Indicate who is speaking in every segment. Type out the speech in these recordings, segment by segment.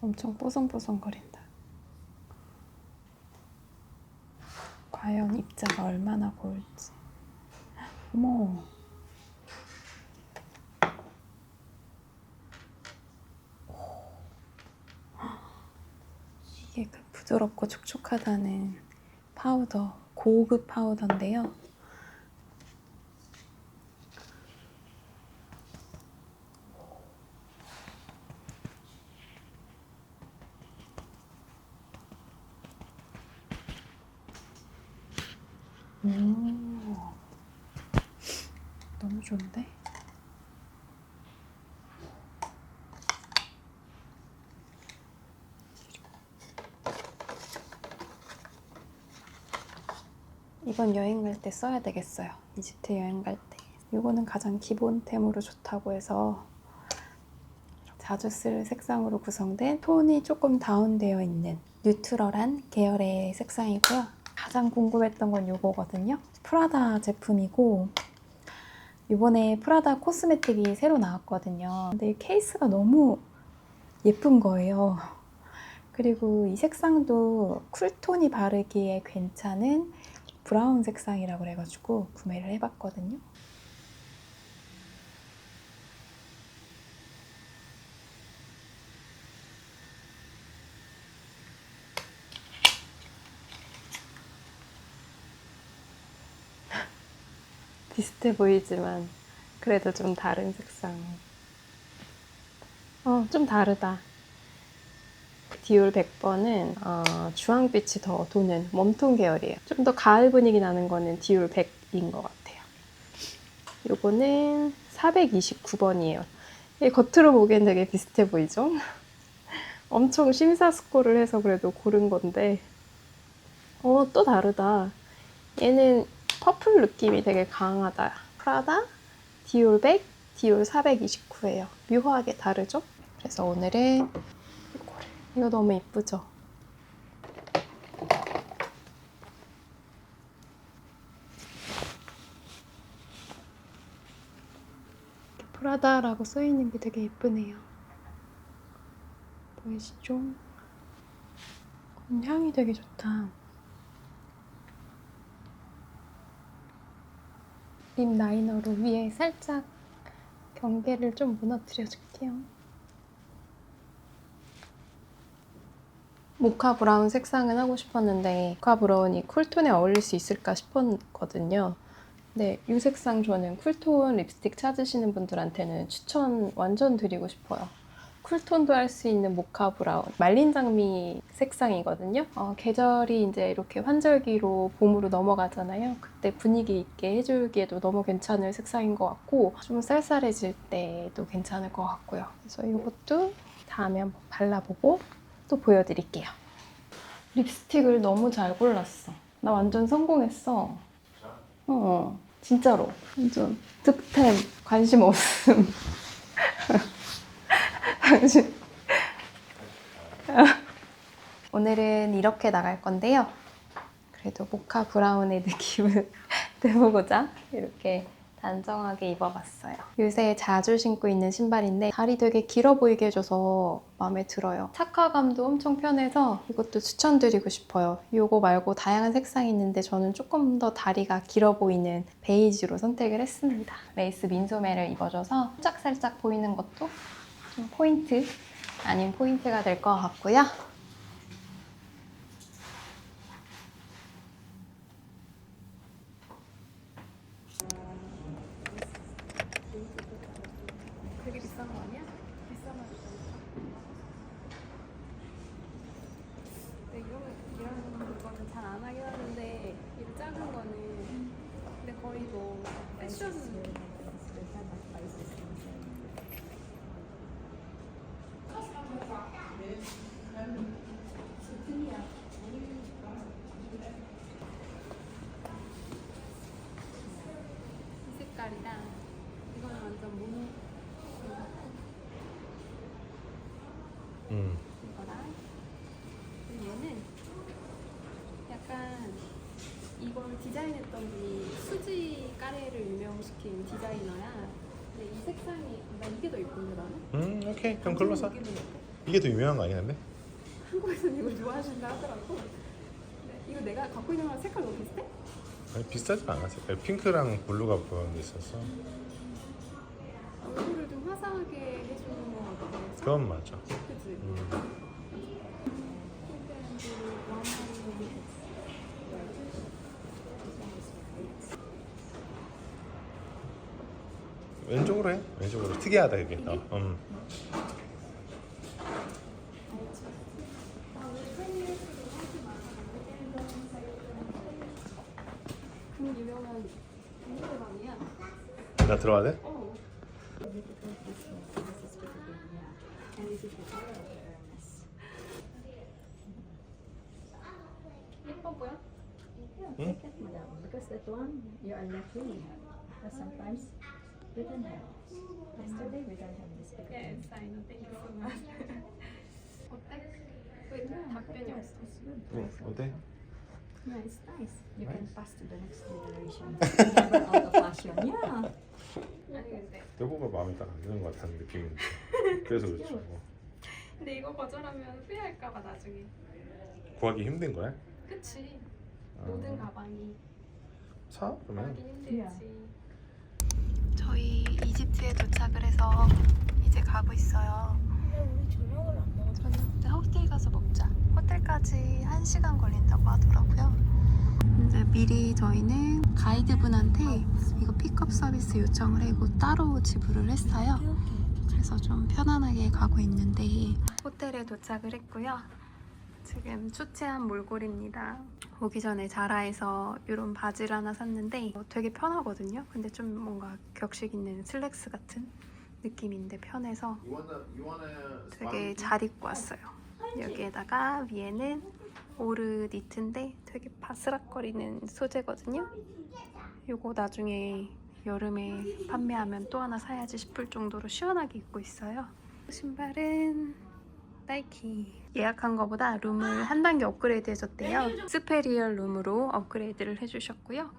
Speaker 1: 엄청 뽀송뽀송거린다. 과연 입자가 얼마나 고울지. 어머. 이게 그 부드럽고 촉촉하다는 파우더, 고급 파우더인데요. 너무 좋은데? 이번 여행 갈 때 써야 되겠어요. 이집트 여행 갈 때. 이거는 가장 기본템으로 좋다고 해서 자주 쓸 색상으로 구성된 톤이 조금 다운되어 있는 뉴트럴한 계열의 색상이고요. 가장 궁금했던 건 이거거든요. 프라다 제품이고 이번에 프라다 코스메틱이 새로 나왔거든요. 근데 케이스가 너무 예쁜 거예요. 그리고 이 색상도 쿨톤이 바르기에 괜찮은 브라운 색상이라고 그래가지고 구매를 해봤거든요. 비슷해 보이지만 그래도 좀 다른 색상. 좀 다르다. 디올 100번은 주황빛이 더 도는 웜톤 계열이에요. 좀 더 가을 분위기 나는 거는 디올 100인 것 같아요. 요거는 429번이에요. 겉으로 보기엔 되게 비슷해 보이죠? 엄청 심사숙고를 해서 그래도 고른 건데 또 다르다. 얘는 퍼플 느낌이 되게 강하다. 프라다, 디올 100, 디올 429예요. 묘하게 다르죠? 그래서 오늘은 이거 너무 예쁘죠? 프라다라고 써있는 게 되게 예쁘네요. 보이시죠? 향이 되게 좋다. 립 라이너로 위에 살짝 경계를 좀 무너뜨려 줄게요. 모카 브라운 색상은 하고 싶었는데 모카 브라운이 쿨톤에 어울릴 수 있을까 싶었거든요. 네, 이 색상 저는 쿨톤 립스틱 찾으시는 분들한테는 추천 완전 드리고 싶어요. 쿨톤도 할 수 있는 모카 브라운, 말린 장미 색상이거든요. 계절이 이제 이렇게 환절기로 봄으로 넘어가잖아요. 그때 분위기 있게 해주기에도 너무 괜찮을 색상인 것 같고 좀 쌀쌀해질 때도 괜찮을 것 같고요. 그래서 이것도 다음에 한번 발라보고 또 보여드릴게요. 립스틱을 너무 잘 골랐어. 나 완전 성공했어. 진짜로. 완전 득템, 관심 없음. 오늘은 이렇게 나갈 건데요. 그래도 모카 브라운의 느낌을 내보고자 이렇게 단정하게 입어봤어요. 요새 자주 신고 있는 신발인데 다리 되게 길어 보이게 해줘서 마음에 들어요. 착화감도 엄청 편해서 이것도 추천드리고 싶어요. 이거 말고 다양한 색상이 있는데 저는 조금 더 다리가 길어 보이는 베이지로 선택을 했습니다. 레이스 민소매를 입어줘서 살짝살짝 보이는 것도 좀 포인트 아닌 포인트가 될 것 같고요. 되게 비싼 거 아니야? 비싼 거 근데 이런 물건은 잘 안 하긴 하는데 이 작은 거는 근데 거의 뭐 패션 이 색깔이랑 이거는 완전 모노 이거랑 그리고 얘는 약간 이걸 디자인했던 분이 수지 까레를 유명시킨 디자이너야. 근데 이 색상이 나 이게 더 예쁜데 나는?
Speaker 2: 오케이. 그럼 그걸로 사.
Speaker 1: 이게 더 예뻐.
Speaker 2: 이게 더 유명한 거 아니야, 근데?
Speaker 1: 한국에서는 이걸 좋아하신다 하더라고. 근데 이거 내가 갖고 있는 거랑 색깔 너무 비슷해?
Speaker 2: 아니, 비싸지 않아. 색깔 핑크랑 블루가 보여져 있어서.
Speaker 1: 얼굴을 좀 화사하게 해주는 거 같아.
Speaker 2: 그건 맞아.
Speaker 1: 그치?
Speaker 2: 왼쪽으로 해. 왼쪽으로. 특이하다 이게.
Speaker 1: 그 유명한 인스타그램이야.
Speaker 2: 나 들어와야 돼?
Speaker 1: 예뻐 보여?
Speaker 2: 응?
Speaker 3: Because that one you are left with. But sometimes we don't have. Yesterday we don't have this picture.
Speaker 1: Yes, I know. Thank you so much. 어때? 왜 답변이 없어?
Speaker 2: 어때?
Speaker 3: Yeah, it's nice. You can pass to the next generation. Never out of fashion. Yeah.
Speaker 1: 아니 근데
Speaker 2: 여보가 마음에 딱 안 드는 것 같다는 느낌인데. 그래서 그렇지.
Speaker 1: 근데 이거 거절하면 후회할까봐 나중에.
Speaker 2: 구하기 힘든 거야?
Speaker 1: 그치. 모든 가방이
Speaker 2: 사? 그러면?
Speaker 1: 구하기 힘들지. 저희 이집트에 도착을 해서 이제 가고 있어요.
Speaker 4: 근데 우리 저녁을 안 먹었어.
Speaker 1: 저녁 호텔 가서 먹자. 호텔까지 1시간 걸린다고 하더라고요. 이제 미리 저희는 가이드분한테 이거 픽업 서비스 요청을 하고 따로 지불을 했어요. 그래서 좀 편안하게 가고 있는데 호텔에 도착을 했고요. 지금 초췌한 몰골입니다. 오기 전에 자라에서 이런 바지를 하나 샀는데 되게 편하거든요. 근데 좀 뭔가 격식 있는 슬랙스 같은 느낌인데 편해서 되게 잘 입고 왔어요. 여기에다가 위에는 오르 니트인데 되게 바스락거리는 소재거든요. 이거 나중에 여름에 판매하면 또 하나 사야지 싶을 정도로 시원하게 입고 있어요. 신발은 나이키. 예약한 거보다 룸을 한 단계 업그레이드 해줬대요. 스페리얼 룸으로 업그레이드를 해주셨고요.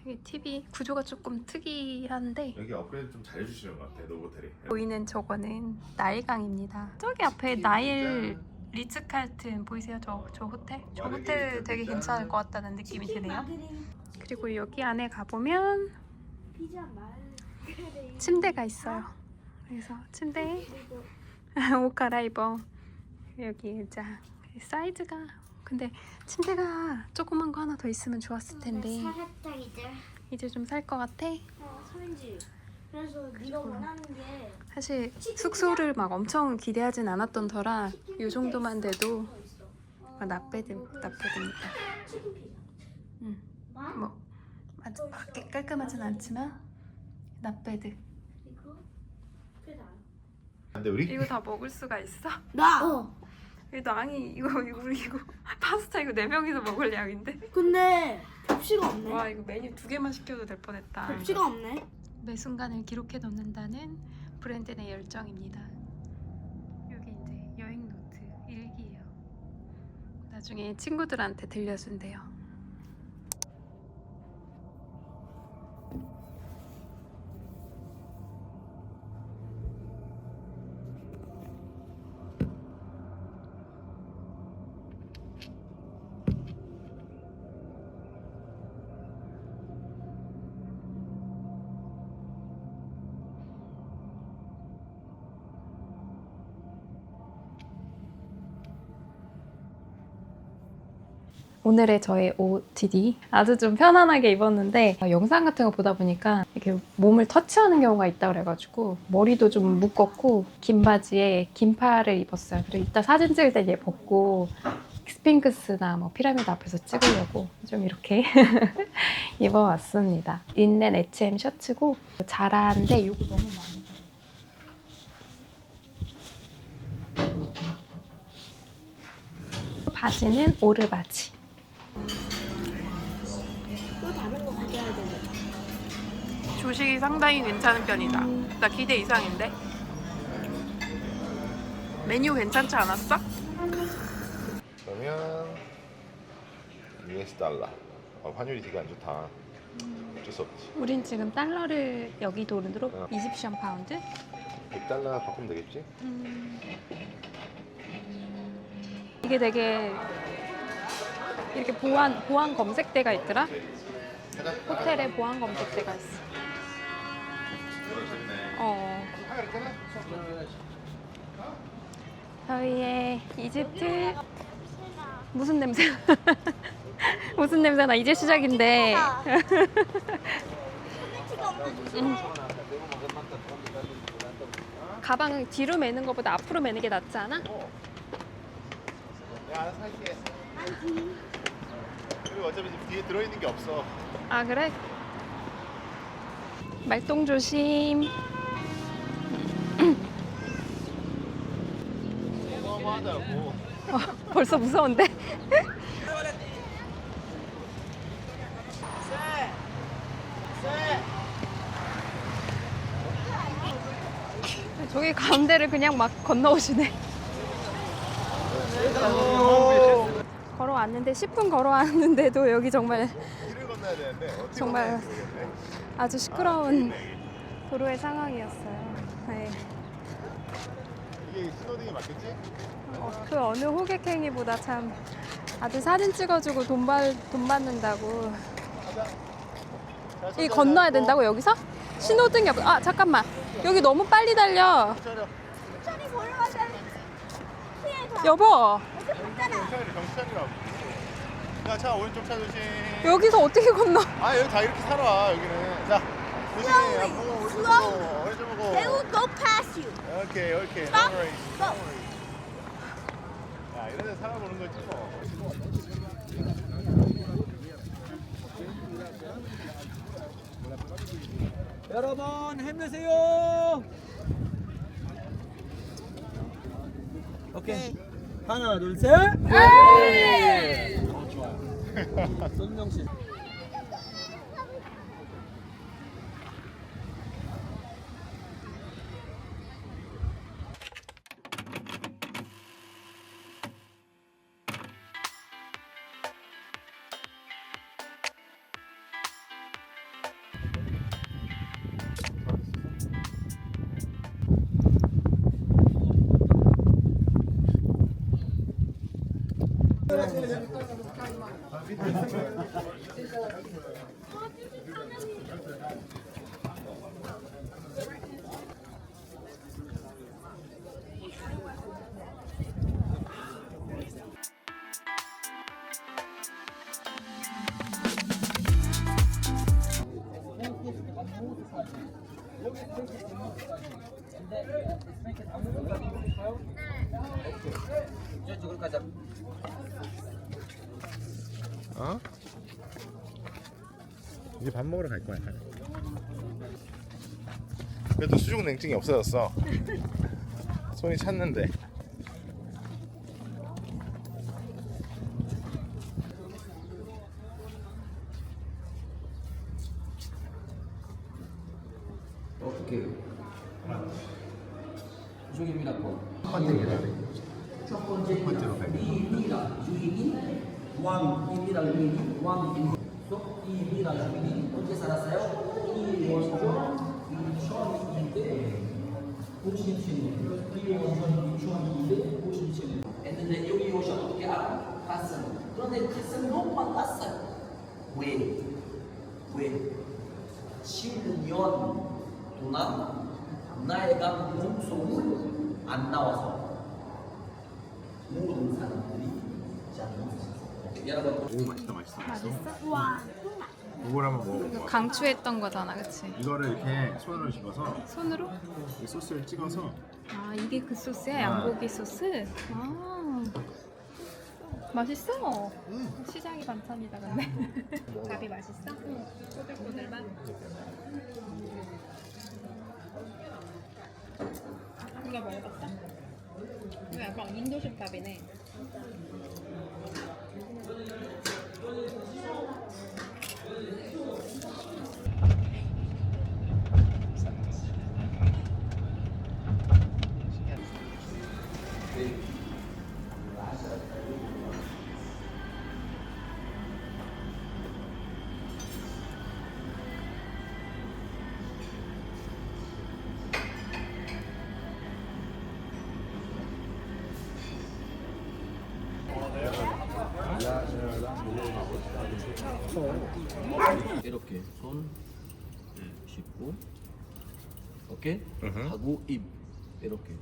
Speaker 1: 여기 TV 구조가 조금 특이한데
Speaker 2: 여기 업그레이드 좀 잘해주시는 것 같아, 노보텔이.
Speaker 1: 보이는 저거는 나일강입니다. 저기 앞에 나일 리츠칼튼 보이세요? 저 호텔? 저 호텔 되게 괜찮을 것 같다는 느낌이 드네요. 그리고 여기 안에 가보면
Speaker 4: 피자 말.
Speaker 1: 침대가 있어요. 그래서 침대에 옷 갈아입어. 여기 의자. 사이즈가 근데 침대가 조그만 거 하나 더 있으면 좋았을 텐데
Speaker 4: 살았다 이제.
Speaker 1: 이제 좀 살 것 같아.
Speaker 4: 소인지. 그래서 네가 원하는 게
Speaker 1: 사실 숙소를 막 엄청 기대하진 않았던 터라 이 정도만 돼도 나빼듭니다.
Speaker 4: 치킨 피자.
Speaker 1: 뭐 아주 깔끔하진 않지만 나빼드.
Speaker 4: 이거 피자.
Speaker 2: 근데 우리
Speaker 1: 이거 다 먹을 수가 있어?
Speaker 4: 나.
Speaker 1: 이거 낭이 우리 이거 파스타 이거 4명이서 먹을 양인데?
Speaker 4: 근데 접시가 없네.
Speaker 1: 와 이거 메뉴 2개만 시켜도 될 뻔했다.
Speaker 4: 접시가 없네.
Speaker 1: 매 순간을 기록해 놓는다는 브랜드 내 열정입니다. 여기 이제 여행 노트 일기예요. 나중에 친구들한테 들려준대요. 오늘의 저의 OOTD 아주 좀 편안하게 입었는데 영상 같은 거 보다 보니까 이렇게 몸을 터치하는 경우가 있다 그래가지고 머리도 좀 묶었고 긴 바지에 긴 팔을 입었어요. 그리고 이따 사진 찍을 때 얘 벗고 스핑크스나 뭐 피라미드 앞에서 찍으려고 좀 이렇게 입어왔습니다. 린넨 H&M 셔츠고 자라인데 이거 너무 많이 바지는 오르바지.
Speaker 4: 또 다른 거 가져야 되네.
Speaker 1: 조식이 상당히 괜찮은 편이다. 나 기대 이상인데? 메뉴 괜찮지 않았어?
Speaker 2: 그러면 US 달러. 환율이 되게 안 좋다. 어쩔 수 없지.
Speaker 1: 우린 지금 달러를 여기 돈으로
Speaker 2: 어.
Speaker 1: 이집션 파운드?
Speaker 2: 100달러 바꾸면 되겠지?
Speaker 1: 이게 되게 이렇게 보안 검색대가 있더라? 호텔에 보안 검색대가 있어. 저희의 이집트 무슨 냄새? 무슨 냄새나 이제 시작인데. 가방은 뒤로 매는 것보다 앞으로 매는 게 낫지 않아?
Speaker 2: 야, 알아서 할게. 그리고 어차피 지금 뒤에 들어있는 게 없어.
Speaker 1: 아 그래? 말똥 조심.
Speaker 2: 어마어마하다고.
Speaker 1: 벌써 무서운데? 저기 가운데를 그냥 막 건너오시네. 걸어왔는데 10분 걸어왔는데도 여기 정말
Speaker 2: 길을 건너야 되는데 어떻게
Speaker 1: 정말
Speaker 2: 건너야 되는지 모르겠네.
Speaker 1: 아주 시끄러운 도로의 상황이었어요. 네.
Speaker 2: 이게 신호등이 맞겠지?
Speaker 1: 그 어느 호객행위보다 참 아주 사진 찍어주고 돈 받는다고. 이 건너야 된다고 여기서? 신호등이 없. 아 잠깐만. 여기 너무 빨리 달려.
Speaker 4: 천천히 걸어가자. 피해 가.
Speaker 1: 여보
Speaker 2: 경찰이라고. 야, 차 오른쪽 차 조심.
Speaker 1: 여기서 어떻게 건너?
Speaker 2: 아, 여기 다 이렇게 살아 여기는. 자, 조심히. 야, 보고 오른쪽 보고 오른쪽 보고.
Speaker 4: They will go past you.
Speaker 2: 오케이, 오케이.
Speaker 4: Stop.
Speaker 2: No worries.
Speaker 4: Go.
Speaker 2: 야, 이런 데 살아보는 거지 뭐.
Speaker 5: 여러분 힘내세요. 오케이. 하나 둘 셋. 손명 씨.
Speaker 2: 어? 이제 밥 먹으러 갈 거야. 그래도 수중 냉증이 없어졌어. 손이 찼는데.
Speaker 5: 어떻게? 이쪽입니다. 첫 번째입니다. 이미라 주인이 왕입니다. 주인이 왕입니다. 이미라 주인이 언제 살았어요? 이원조 2002대 57년. 이원조 2002대 57년. 했는데 여기 오셔 어떻게 알아? 갔어요. 그런데 갔어요. 만났어요. 왜? 7년 동안 나이가 몸속을 안 나와서 모든 사람들이 잘못했어요.
Speaker 2: 오 맛있다 맛있어. 이걸 한번 먹어봐.
Speaker 1: 강추했던 거잖아, 그치?
Speaker 2: 이거를 이렇게 손으로 집어서
Speaker 1: 손으로?
Speaker 2: 이 소스를 찍어서
Speaker 1: 아, 이게 그 소스야? 양고기 소스? 아, 맛있어. 시장이 반찬이다, 근데. 밥이 맛있어? 꼬들꼬들만? 이거 먹어봤어? 이거 약간 인도식 밥이네.
Speaker 5: 이렇게 손 씻고 오케이?
Speaker 2: 으흠.
Speaker 5: 하고 입 이렇게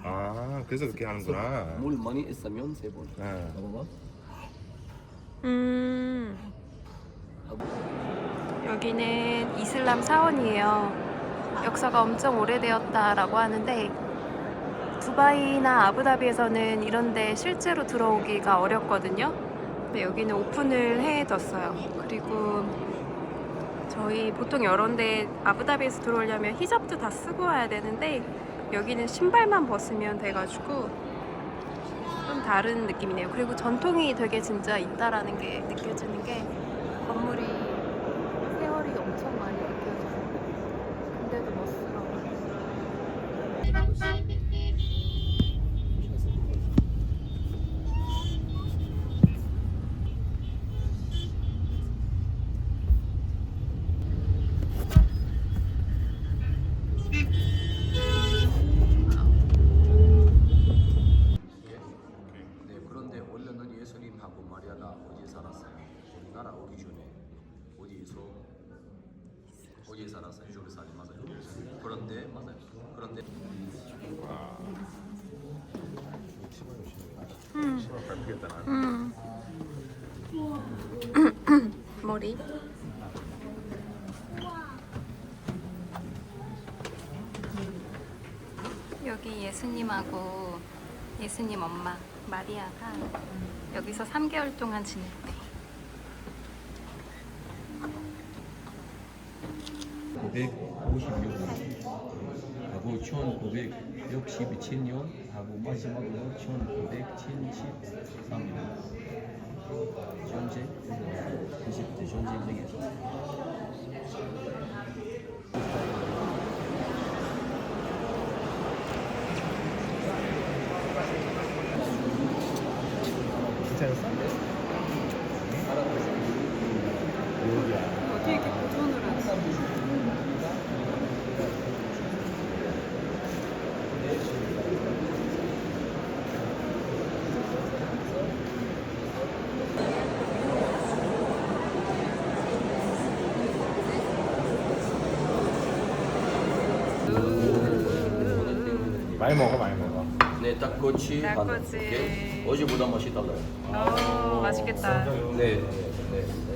Speaker 2: 아 그래서 그렇게 하는구나.
Speaker 5: 물 많이 있으면 3번
Speaker 2: 네.
Speaker 5: 봐봐
Speaker 1: 여기는 이슬람 사원이에요. 역사가 엄청 오래되었다라고 하는데 두바이나 아부다비에서는 이런데 실제로 들어오기가 어렵거든요. 근데 여기는 오픈을 해뒀어요. 그리고 저희 보통 이런 데 아부다비에서 들어오려면 히잡도 다 쓰고 와야 되는데 여기는 신발만 벗으면 돼가지고 좀 다른 느낌이네요. 그리고 전통이 되게 진짜 있다라는 게 느껴지는 게 건물이 세월이 엄청 많이 느껴져요. 근데도 멋스러워요.
Speaker 5: 네, 그런데 원래는 예수님하고 마리아가 어디에 살았어요? 우리나라 오기 전에 어디에 살았어요? 예루살렘 맞아요. 그런데 맞아요. 그런데
Speaker 2: 치마 밟히겠다 나는.
Speaker 1: 머리. 여기 예수님하고 예수님 엄마 마리아가 여기서 3개월 동안 지냈대.
Speaker 6: 956년 하고 1967년 하고 마지막으로 1973년 현재 20대 전쟁에서
Speaker 2: 괜찮았어?
Speaker 1: 어떻게 이렇게 보존을 하지?
Speaker 2: 많이 먹어 많이 먹어.
Speaker 5: 네, 닭꼬치 하나.
Speaker 1: 닭꼬치.
Speaker 5: 오케이? 어제보다 맛이 달라요.
Speaker 1: 오, 맛있겠다.
Speaker 5: 네,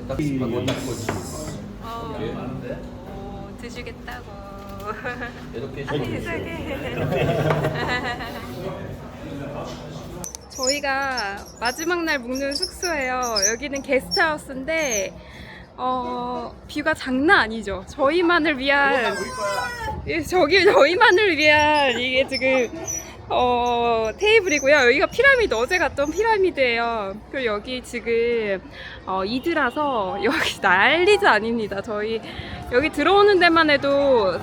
Speaker 5: 닭하고 닭꼬치. 오케이.
Speaker 1: 오, 드시겠다고.
Speaker 5: 이렇게
Speaker 1: 아니, 세상에. 저희가 마지막 날 묵는 숙소예요. 여기는 게스트하우스인데 뷰가 장난 아니죠. 저희만을 위한 저희만을 위한 이게 지금 테이블이고요. 여기가 피라미드, 어제 갔던 피라미드예요. 그리고 여기 지금 이드라서 여기 난리도 아닙니다. 저희 여기 들어오는 데만 해도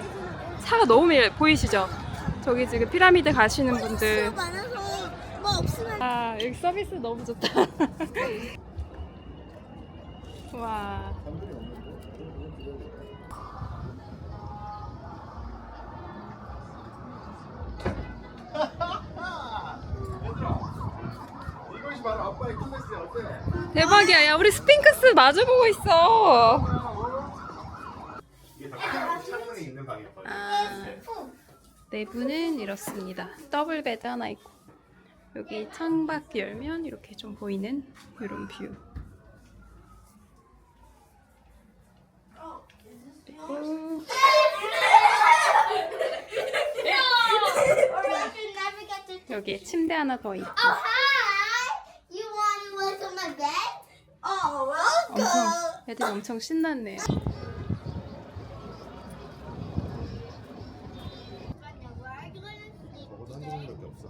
Speaker 1: 차가 너무 보이시죠? 저기 지금 피라미드 가시는 분들.
Speaker 4: 많아서 뭐 없으면
Speaker 1: 아, 여기 서비스 너무 좋다. 와.
Speaker 2: 이것이 바로 아빠의 클래스야 어때?
Speaker 1: 대박이야. 야, 우리 스핑크스 마주보고 있어.
Speaker 2: 이게 다 창문이 있는 방이었거든.
Speaker 1: 아, 내부는 이렇습니다. 더블 베드 하나 있고. 여기 창밖 열면 이렇게 좀 보이는 이런 뷰. 그리고
Speaker 4: Or I should never get to.
Speaker 1: 여기에 침대 하나 더 있고
Speaker 4: Oh, hi! You want to look on my bed? Oh, welcome!
Speaker 1: 애들이 엄청 신났네요.
Speaker 2: 먹어도 한 종류밖에 없어.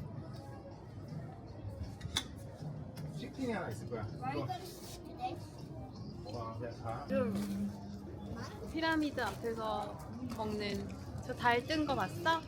Speaker 2: 치킨이 하나 있을 거야. 와, 그냥 가.
Speaker 1: 피라미드 앞에서 먹는 저 달 뜬 거 봤어?